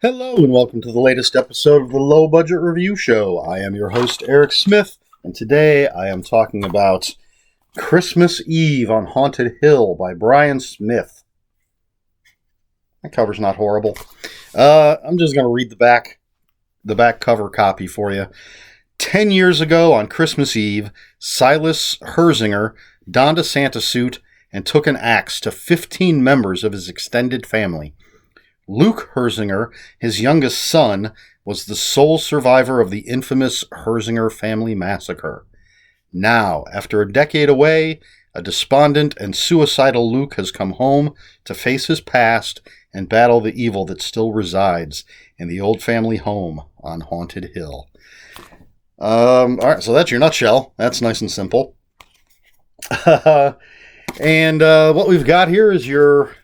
Hello and welcome to the latest episode of the Low Budget Review Show. I am your host, Eric Smith, and today I am talking about Christmas Eve on Haunted Hill by Bryan Smith. That cover's not horrible. I'm just going to read the back cover copy for you. 10 years ago on Christmas Eve, Silas Herzinger donned a Santa suit and took an axe to 15 members of his extended family. Luke Herzinger, his youngest son, was the sole survivor of the infamous Herzinger family massacre. Now, after a decade away, a despondent and suicidal Luke has come home to face his past and battle the evil that still resides in the old family home on Haunted Hill. All right, so that's your nutshell. That's nice and simple. And what we've got here is your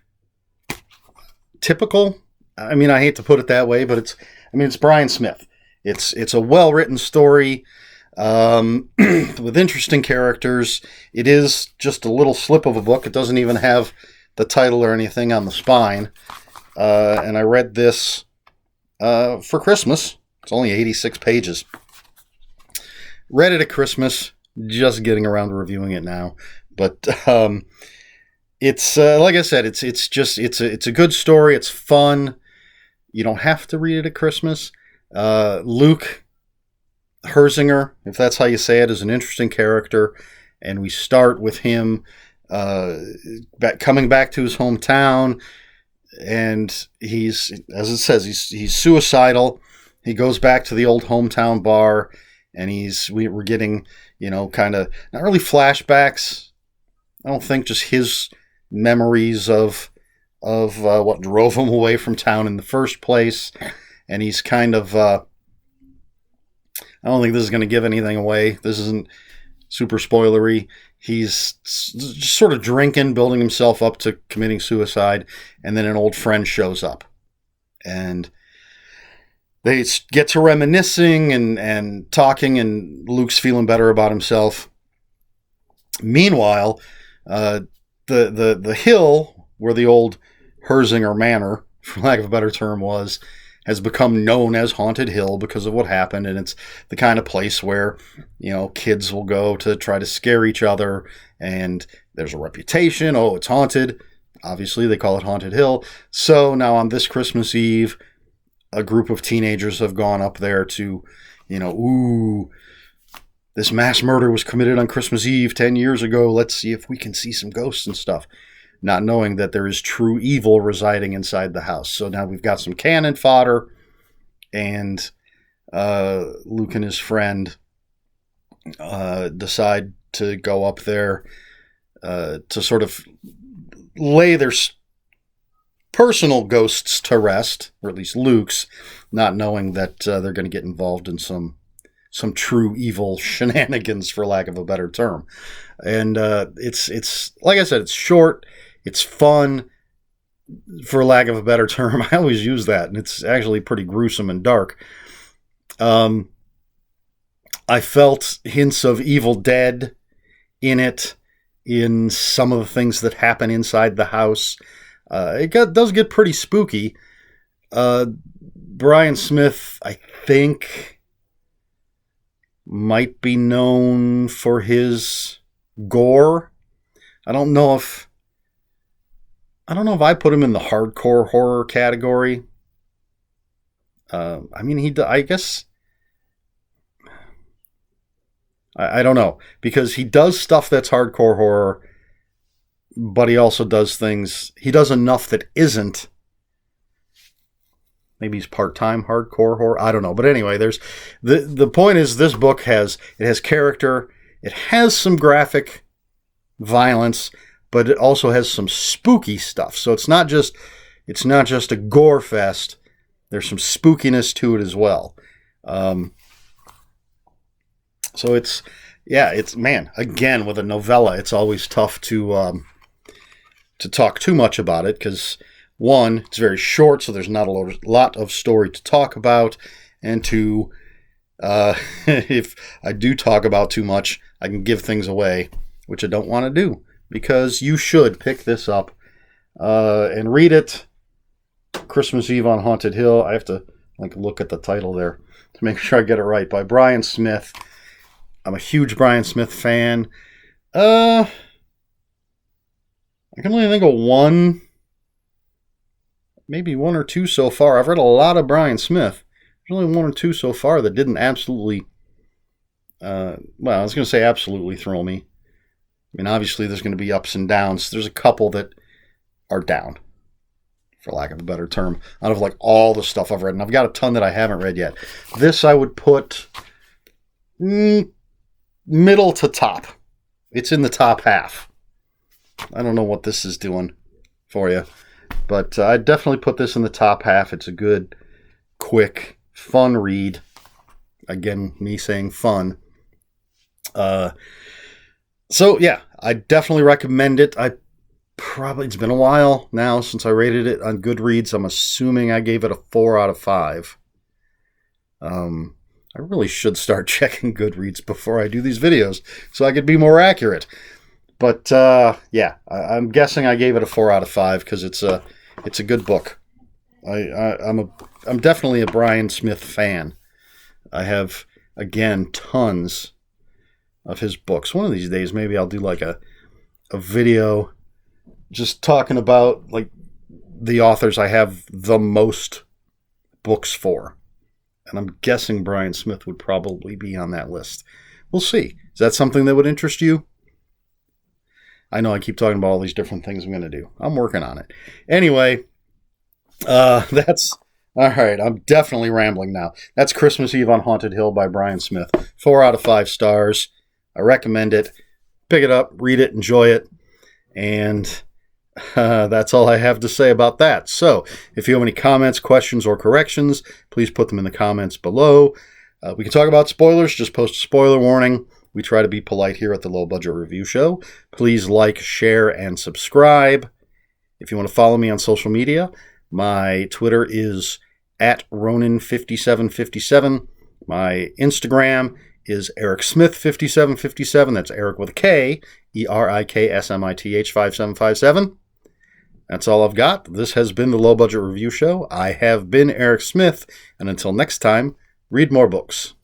typical, I hate to put it that way, but it's Bryan Smith. It's a well-written story with interesting characters. It is just a little slip of a book. It doesn't even have the title or anything on the spine. And I read this for Christmas. It's only 86 pages. Read it at Christmas, just getting around to reviewing it now. But it's like I said, it's a good story. It's fun. You don't have to read it at Christmas. Luke Herzinger, if that's how you say it, is an interesting character, and we start with him coming back to his hometown, and he's, as it says, he's suicidal. He goes back to the old hometown bar, and we're getting, kind of not really flashbacks. I don't think, just his memories of what drove him away from town in the first place. And he's kind of, I don't think this is going to give anything away. This isn't super spoilery. He's just sort of drinking, building himself up to committing suicide. And then an old friend shows up. And they get to reminiscing and talking, and Luke's feeling better about himself. Meanwhile, the hill where the old Herzinger Manor, for lack of a better term, has become known as Haunted Hill because of what happened, and it's the kind of place where, kids will go to try to scare each other, and there's a reputation, it's haunted. Obviously, they call it Haunted Hill. So now on this Christmas Eve, a group of teenagers have gone up there to, this mass murder was committed on Christmas Eve 10 years ago. Let's see if we can see some ghosts and stuff. Not knowing that there is true evil residing inside the house. So now we've got some cannon fodder, and Luke and his friend decide to go up there to sort of lay their personal ghosts to rest, or at least Luke's, not knowing that they're going to get involved in some true evil shenanigans, for lack of a better term. And it's like I said, it's short, it's fun, for lack of a better term. I always use that, and it's actually pretty gruesome and dark. I felt hints of Evil Dead in it, in some of the things that happen inside the house. It does get pretty spooky. Bryan Smith, I think, might be known for his gore. I don't know if I put him in the hardcore horror category. I guess, I don't know, because he does stuff that's hardcore horror, but he also does enough that isn't. Maybe he's part-time hardcore horror. I don't know. But anyway, there's the point is, this book has character. It has some graphic violence, but it also has some spooky stuff. So it's not just a gore fest. There's some spookiness to it as well. So it's again, with a novella, it's always tough to talk too much about it, because one, it's very short, so there's not a lot of story to talk about, and two, if I do talk about too much, I can give things away, which I don't want to do, because you should pick this up and read it. Christmas Eve on Haunted Hill. I have to look at the title there to make sure I get it right. By Bryan Smith. I'm a huge Bryan Smith fan. I can only think of one, maybe one or two so far. I've read a lot of Bryan Smith. There's only one or two so far that didn't absolutely, I was going to say absolutely thrill me. I mean, obviously there's going to be ups and downs. There's a couple that are down, for lack of a better term, out of all the stuff I've read. And I've got a ton that I haven't read yet. This I would put middle to top. It's in the top half. I don't know what this is doing for you, but I'd definitely put this in the top half. It's a good, quick, fun read. Again, me saying fun. So yeah, I definitely recommend it. It's been a while now since I rated it on Goodreads. I'm assuming I gave it a 4 out of 5. I really should start checking Goodreads before I do these videos so I could be more accurate. But yeah, I'm guessing I gave it a 4 out of 5 because it's a good book. I'm definitely a Bryan Smith fan. I have, again, tons of his books. One of these days, maybe I'll do a video just talking about the authors I have the most books for. And I'm guessing Bryan Smith would probably be on that list. We'll see. Is that something that would interest you? I know I keep talking about all these different things I'm going to do. I'm working on it. Anyway, that's... All right, I'm definitely rambling now. That's Christmas Eve on Haunted Hill by Bryan Smith. 4 out of 5 stars. I recommend it. Pick it up, read it, enjoy it. And that's all I have to say about that. So, if you have any comments, questions, or corrections, please put them in the comments below. We can talk about spoilers. Just post a spoiler warning. We try to be polite here at the Low Budget Review Show. Please like, share, and subscribe. If you want to follow me on social media, my Twitter is @Ronin5757. My Instagram is EricSmith5757. That's Eric with a K, ERIKSMITH 5757. That's all I've got. This has been the Low Budget Review Show. I have been Eric Smith, and until next time, read more books.